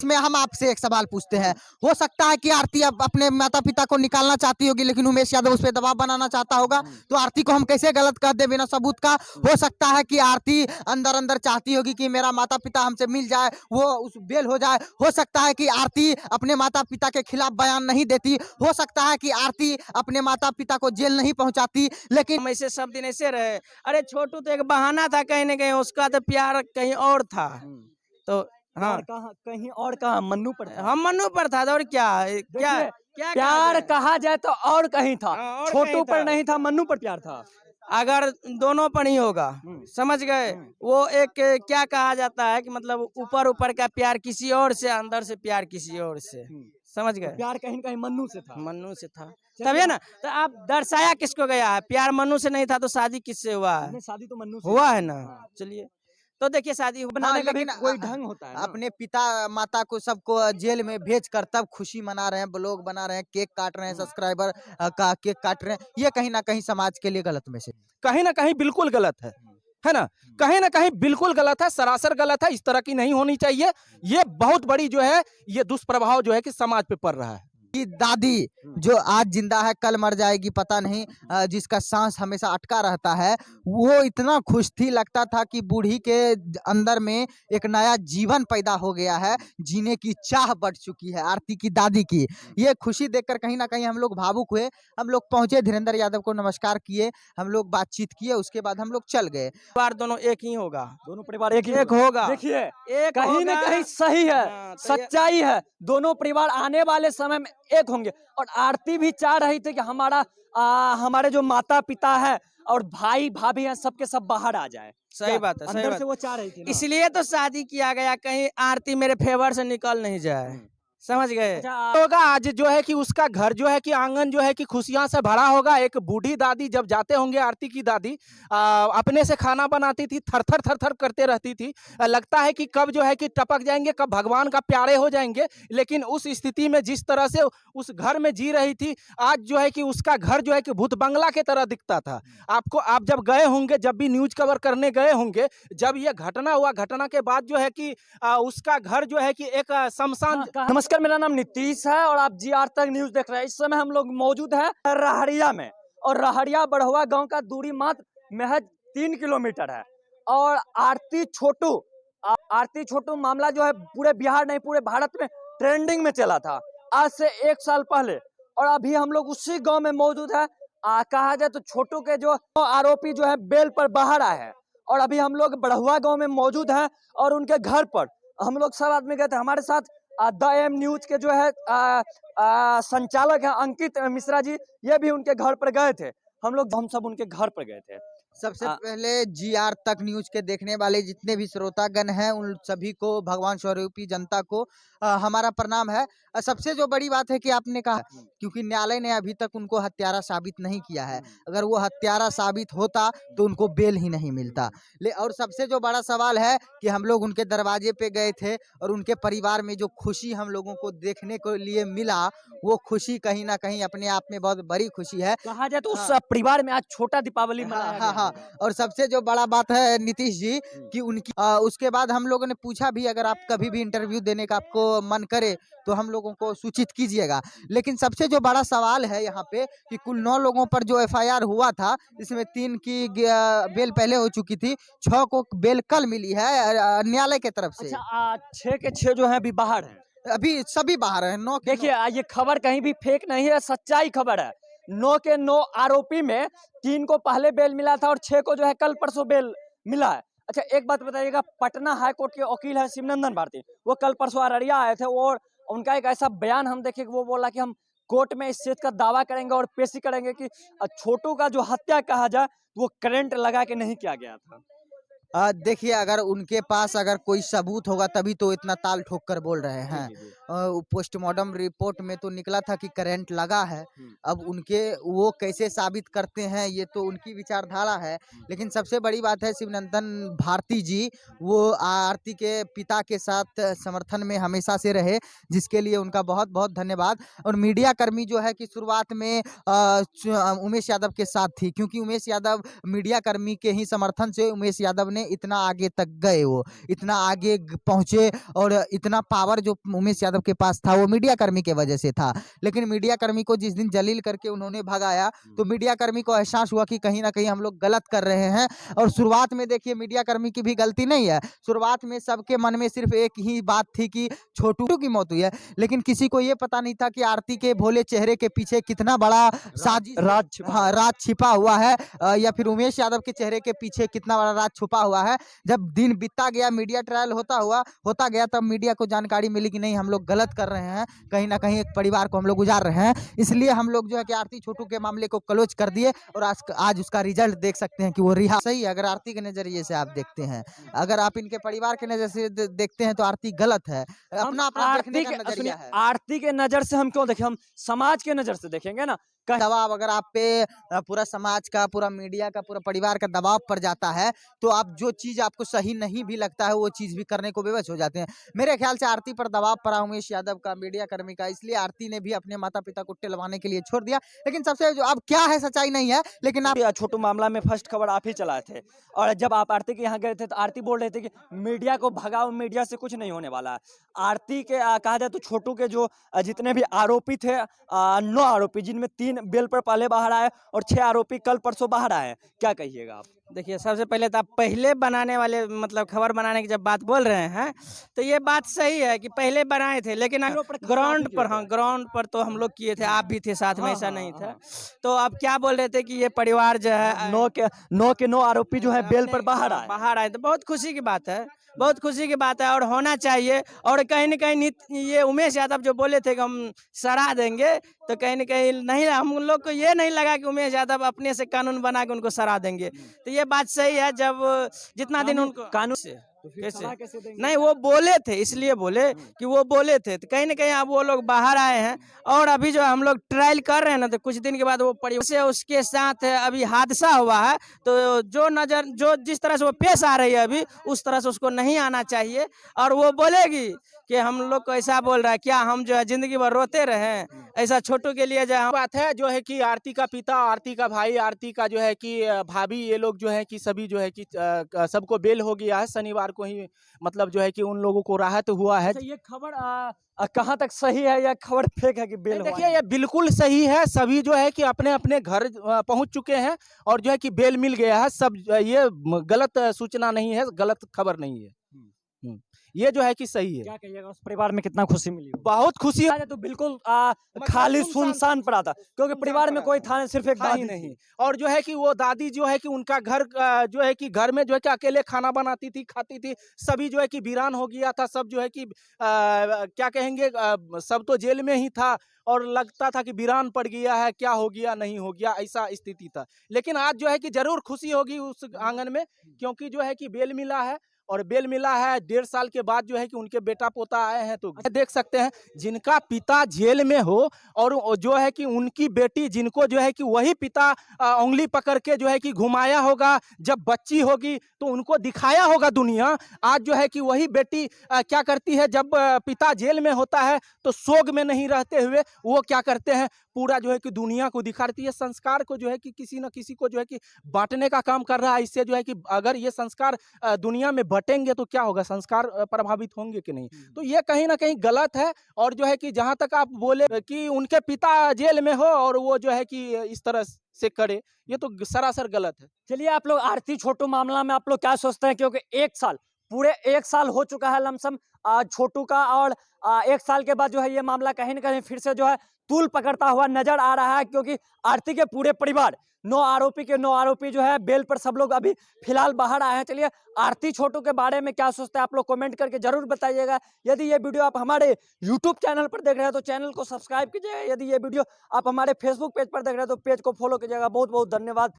इसमें हम आपसे एक सवाल पूछते हैं, हो सकता है कि आरती अब अपने माता पिता को निकालना चाहती होगी, लेकिन उमेश यादव उस पर दबाव बनाना चाहता होगा, तो आरती को हम कैसे गलत कह दे बिना सबूत का? हो सकता है कि आरती अंदर अंदर चाहती होगी कि मेरा माता पिता हमसे मिल जाए, वो उस बेल हो जाए। हो सकता है कि आरती अपने माता पिता के खिलाफ बयान नहीं देती, हो सकता है कि आरती अपने माता पिता को जेल नहीं पहुंचाती, लेकिन हम ऐसे सब दिन ऐसे रहे। अरे छोटू तो एक बहाना था कहीं ना कहीं, उसका तो प्यार कहीं और था। तो हाँ, प्यार कहाँ कहीं और कहाँ मन्नू पर था। हम मन्नू पर था, तो और क्या क्या देखिए, क्या प्यार कहा जाए तो और कहीं था, हाँ, और छोटू कहीं पर था। नहीं था, मन्नू पर प्यार था। अगर दोनों पर ही होगा, समझ गए, वो एक क्या कहा जाता है कि मतलब ऊपर ऊपर का प्यार किसी और से, अंदर से प्यार किसी और से, समझ तो गए। प्यार कहीं न कहीं मन्नू से था। मन्नू से था, तभी ना। तो आप दर्शाया किसको गया है? प्यार मन्नू से नहीं था तो शादी किससे हुआ है? नहीं, शादी तो मन्नू से हुआ है ना। हाँ। चलिए, तो देखिए शादी बनाने का भी लेकिन कोई ढंग होता है ना। अपने पिता माता को सबको जेल में भेजकर तब खुशी मना रहे हैं, ब्लॉग बना रहे हैं, केक काट रहे हैं, सब्सक्राइबर का केक काट रहे हैं, ये कहीं ना कहीं समाज के लिए गलत मैसेज। कहीं ना कहीं बिल्कुल गलत है ना? कहीं ना कहीं बिल्कुल गलत है, सरासर गलत है। इस तरह की नहीं होनी चाहिए। ये बहुत बड़ी जो है, ये दुष्प्रभाव जो है कि समाज पे पड़ रहा है। की दादी जो आज जिंदा है कल मर जाएगी पता नहीं, जिसका सांस हमेशा अटका रहता है, वो इतना खुश थी, लगता था कि बूढ़ी के अंदर में एक नया जीवन पैदा हो गया है, जीने की चाह बढ़ चुकी है आरती की दादी की। ये खुशी देखकर कहीं ना कहीं हम लोग भावुक हुए। हम लोग पहुंचे, धीरेन्द्र यादव को नमस्कार किए, हम लोग बातचीत किए, उसके बाद हम लोग चल गए। परिवार दोनों एक ही होगा, दोनों परिवार एक ही एक होगा। देखिए, एक कहीं न होगा। कहीं सही है, हाँ, तो ये- सच्चाई है। दोनों परिवार आने वाले समय में एक होंगे। और आरती भी चाह रही थी कि हमारे जो माता पिता है और भाई भाभी हैं, सबके सब बाहर आ जाए। सही बात है, सही अंदर बात से वो चाह रही थी ना। इसलिए तो शादी किया गया, कहीं आरती मेरे फेवर से निकल नहीं जाए, समझ गए। अच्छा, होगा आज जो है कि उसका घर जो है कि आंगन जो है कि खुशियां से भरा होगा। एक बूढ़ी दादी जब जाते होंगे, आरती की दादी अपने से खाना बनाती थी, थर थर थर थर करते रहती थी। लगता है कि कब जो है कि टपक जाएंगे, कब भगवान का प्यारे हो जाएंगे। लेकिन उस स्थिति में जिस तरह से उस घर में जी रही थी, आज जो है कि उसका घर जो है कि भूत बंगला की तरह दिखता था आपको। आप जब गए होंगे, जब भी न्यूज कवर करने गए होंगे, जब ये घटना हुआ, घटना के बाद जो है कि उसका घर जो है कि एक शमशान। नमस्कार, मेरा नाम नीतीश है और आप जी आर तक न्यूज देख रहे हैं। इस समय हम लोग मौजूद हैं रहरिया में, और रहरिया बड़हुआ गांव का दूरी मात्र महज 3 किलोमीटर है। और आरती छोटू मामला जो है पूरे बिहार नहीं पूरे भारत में ट्रेंडिंग में चला था आज से 1 साल पहले। और अभी हम लोग उसी गांव में मौजूद है। कहा जाए तो छोटू के जो आरोपी जो है बेल पर बाहर आए हैं, और अभी हम लोग बड़हुआ गांव में मौजूद हैं और उनके घर पर हम लोग सब आदमी गए थे। हमारे साथ द एम न्यूज के जो है संचालक हैं अंकित मिश्रा जी, ये भी उनके घर पर गए थे। हम सब उनके घर पर गए थे। सबसे पहले जीआर तक न्यूज के देखने वाले जितने भी श्रोतागण हैं, उन सभी को, भगवान स्वरूपी जनता को हमारा प्रणाम है। सबसे जो बड़ी बात है कि आपने कहा, क्योंकि न्यायालय ने अभी तक उनको हत्यारा साबित नहीं किया है। अगर वो हत्यारा साबित होता तो उनको बेल ही नहीं मिलता। और सबसे जो बड़ा सवाल है कि हम लोग उनके दरवाजे पे गए थे और उनके परिवार में जो खुशी हम लोगों को देखने को लिए मिला, वो खुशी कहीं ना कहीं अपने आप में बहुत बड़ी खुशी है। कहा जाए तो उस परिवार में आज छोटा दीपावली मनाया गया है। और सबसे जो बड़ा बात है नीतीश जी कि उनकी उसके बाद हम लोगों ने पूछा भी, अगर आप कभी भी इंटरव्यू देने का आपको मन करे तो हम लोगों को सूचित कीजिएगा। लेकिन सबसे जो बड़ा सवाल है यहाँ पे कि कुल 9 लोगों पर जो एफआईआर हुआ था, इसमें 3 की बेल पहले हो चुकी थी, 6 को बेल कल मिली है न्यायालय की तरफ से। अच्छा, 6 के 6 जो है अभी बाहर है। अभी सभी बाहर हैं, 9 के 9। देखिए, ये खबर कहीं भी फेक नहीं है, सच्चाई खबर है। 9 के 9 आरोपी में 3 को पहले बेल मिला था और 6 को जो है कल परसों बेल मिला है। अच्छा, एक बात बताइएगा, पटना हाई कोर्ट के वकील है शिवनंदन भारती, वो कल परसों अररिया आए थे और उनका एक ऐसा बयान हम देखे कि वो बोला कि हम कोर्ट में इस चीज का दावा करेंगे और पेशी करेंगे कि छोटू का जो हत्या कहा जाए वो करंट लगा के नहीं किया गया था। देखिए, अगर उनके पास अगर कोई सबूत होगा तभी तो इतना ताल ठोक कर बोल रहे हैं। पोस्टमार्टम रिपोर्ट में तो निकला था कि करंट लगा है। अब उनके वो कैसे साबित करते हैं ये तो उनकी विचारधारा है। लेकिन सबसे बड़ी बात है, शिवनंदन भारती जी वो आरती के पिता के साथ समर्थन में हमेशा से रहे, जिसके लिए उनका बहुत बहुत धन्यवाद। और मीडिया कर्मी जो है कि शुरुआत में उमेश यादव के साथ थी, क्योंकि उमेश यादव मीडिया कर्मी के ही समर्थन से उमेश यादव ने बने इतना आगे तक गए, वो इतना आगे पहुंचे और इतना पावर जो उमेश यादव के पास था वो मीडिया कर्मी के वजह से था। लेकिन मीडिया कर्मी को जिस दिन जलील करके उन्होंने भगाया तो मीडिया कर्मी को एहसास हुआ कि कहीं ना कहीं हम लोग गलत कर रहे हैं। और शुरुआत में देखिए मीडिया कर्मी की भी गलती नहीं है, शुरुआत में सबके मन में सिर्फ एक ही बात थी कि छोटू की मौत हुई है, लेकिन किसी को ये पता नहीं था कि आरती के भोले चेहरे के पीछे कितना बड़ा साजिश राज छिपा हुआ है, या फिर उमेश यादव के चेहरे के पीछे कितना बड़ा राज छुपा हुआ है। जब दिन बीतता गया, मीडिया ट्रायल होता गया, तब मीडिया को जानकारी मिली कि नहीं हम लोग गलत कर रहे हैं, कहीं ना कहीं एक परिवार को हम लोग उजाड़ रहे हैं। इसलिए हम लोग जो है कि आरती छोटू के मामले को क्लोज कर दिए और आज उसका रिजल्ट देख सकते हैं कि वो रिहा सही है। अगर आरती के नजरिए से आप देखते हैं, अगर आप इनके परिवार के नजर से देखते हैं तो आरती गलत है। अपना अपना देखने का नजरिया है। आरती के नजर से हम क्यों देखें, हम समाज के नजर से देखेंगे ना। दबाव अगर आप पे पूरा समाज का, पूरा मीडिया का, पूरा परिवार का दबाव पड़ जाता है तो आप जो चीज आपको सही नहीं भी लगता है वो चीज भी करने को विवश हो जाते हैं। मेरे ख्याल से आरती पर दबाव पड़ा उमेश यादव का, मीडिया कर्मी का, इसलिए आरती ने भी अपने माता पिता को टेलवाने के लिए छोड़ दिया। लेकिन सबसे जो अब क्या है सच्चाई नहीं है, लेकिन आप छोटू मामला में फर्स्ट खबर आप ही चलाए थे, और जब आप आरती के यहाँ गए थे तो आरती बोल रहे थे कि मीडिया को भगाओ, मीडिया से कुछ नहीं होने वाला है। आरती के कहा जाए तो छोटू के जो जितने भी आरोपी थे, 9 आरोपी, जिनमें 3 बेल पर पहले बाहर आए और 6 आरोपी कल परसों बाहर आए, क्या कहिएगा आप? देखिए, सबसे पहले तो आप पहले बनाने वाले मतलब खबर बनाने की जब बात बोल रहे हैं तो ये बात सही है कि पहले बनाए थे, लेकिन ग्राउंड पर तो हम लोग किए थे, आप भी थे साथ में, ऐसा नहीं था। तो अब क्या बोल रहे थे कि ये परिवार जो है 9 के 9 आरोपी जो है बेल पर बाहर आए, तो बहुत खुशी की बात है, बहुत खुशी की बात है और होना चाहिए। और कहीं न कहीं ये उमेश यादव जो बोले थे कि हम सड़ा देंगे, तो कहीं न कहीं नहीं, हम लोग को ये नहीं लगा कि उमेश यादव अपने से कानून बना के उनको सड़ा देंगे। तो ये बात सही है, जब जितना दिन उनको कानून से कैसे नहीं, वो बोले थे, इसलिए बोले कि वो बोले थे, तो कहीं ना कहीं अब वो लोग बाहर आए हैं और अभी जो हम लोग ट्रायल कर रहे हैं ना, तो कुछ दिन के बाद वो परिवार से उसके साथ अभी हादसा हुआ है, तो जो जिस तरह से वो पेश आ रही है अभी, उस तरह से उसको नहीं आना चाहिए। और वो बोलेगी कि हम लोग को ऐसा बोल रहा है, क्या हम जो है जिंदगी भर रोते रहे ऐसा छोटू के लिए? जो बात है जो है कि आरती का पिता, आरती का भाई, आरती का जो है कि भाभी, ये लोग जो है कि सभी जो है कि सबको बेल हो गया है शनिवार को ही, मतलब जो है कि उन लोगों को राहत हुआ है। अच्छा, ये खबर कहाँ तक सही है या खबर फेक है कि बेल? देखिए, ये बिल्कुल सही है, सभी जो है कि अपने अपने घर पहुंच चुके हैं और जो है कि बेल मिल गया है। सब ये गलत सूचना नहीं है, गलत खबर नहीं है, ये जो है कि सही है। क्या कहिएगा, उस परिवार में कितना खुशी मिली? बहुत खुशी है। तो बिल्कुल खाली सुनसान पड़ा था, क्योंकि परिवार में कोई था नहीं, सिर्फ एक दादी नहीं। और जो है कि वो दादी जो है कि उनका घर जो है कि घर में जो है कि अकेले खाना बनाती थी, खाती थी, सभी जो है कि वीरान हो गया था। सब जो है कि क्या कहेंगे, सब तो जेल में ही था और लगता था कि वीरान पड़ गया है, क्या हो गया नहीं हो गया, ऐसा स्थिति था। लेकिन आज जो है कि जरूर खुशी होगी उस आंगन में, क्योंकि जो है कि बेल मिला है, और बेल मिला है 1.5 साल के बाद जो है कि उनके बेटा पोता आए हैं। तो देख सकते हैं, जिनका पिता जेल में हो और जो है कि उनकी बेटी, जिनको जो है कि वही पिता उंगली पकड़ के जो है कि घुमाया होगा, जब बच्ची होगी तो उनको दिखाया होगा दुनिया। आज जो है कि वही बेटी क्या करती है, जब पिता जेल में होता है तो सोग में नहीं रहते हुए वो क्या करते हैं, पूरा जो है कि दुनिया को दिखाती है। संस्कार को जो है कि किसी न किसी को जो है कि बांटने का काम कर रहा है। इससे जो है कि अगर ये संस्कार दुनिया में बटेंगे तो क्या होगा, संस्कार प्रभावित होंगे कि नहीं। तो ये कहीं ना कहीं गलत है। और जो है कि जहां तक आप बोले कि उनके पिता जेल में हो और वो जो है कि इस तरह से करे, ये तो सरासर गलत है। चलिए, आप लोग आरती छोटू मामला में आप लोग क्या सोचते हैं? क्योंकि 1 साल, पूरे 1 साल हो चुका है लमसम छोटू का, और 1 साल के बाद जो है ये मामला कहीं ना कहीं फिर से जो है तूल पकड़ता हुआ नजर आ रहा है, क्योंकि आरती के पूरे परिवार 9 आरोपी के 9 आरोपी जो है बेल पर सब लोग अभी फिलहाल बाहर आए हैं। चलिए, आरती छोटू के बारे में क्या सोचते हैं आप लोग कमेंट करके जरूर बताइएगा। यदि ये वीडियो आप हमारे यूट्यूब चैनल पर देख रहे हैं तो चैनल को सब्सक्राइब कीजिएगा। यदि ये वीडियो आप हमारे फेसबुक पेज पर देख रहे हैं तो पेज को फॉलो कीजिएगा। बहुत बहुत धन्यवाद।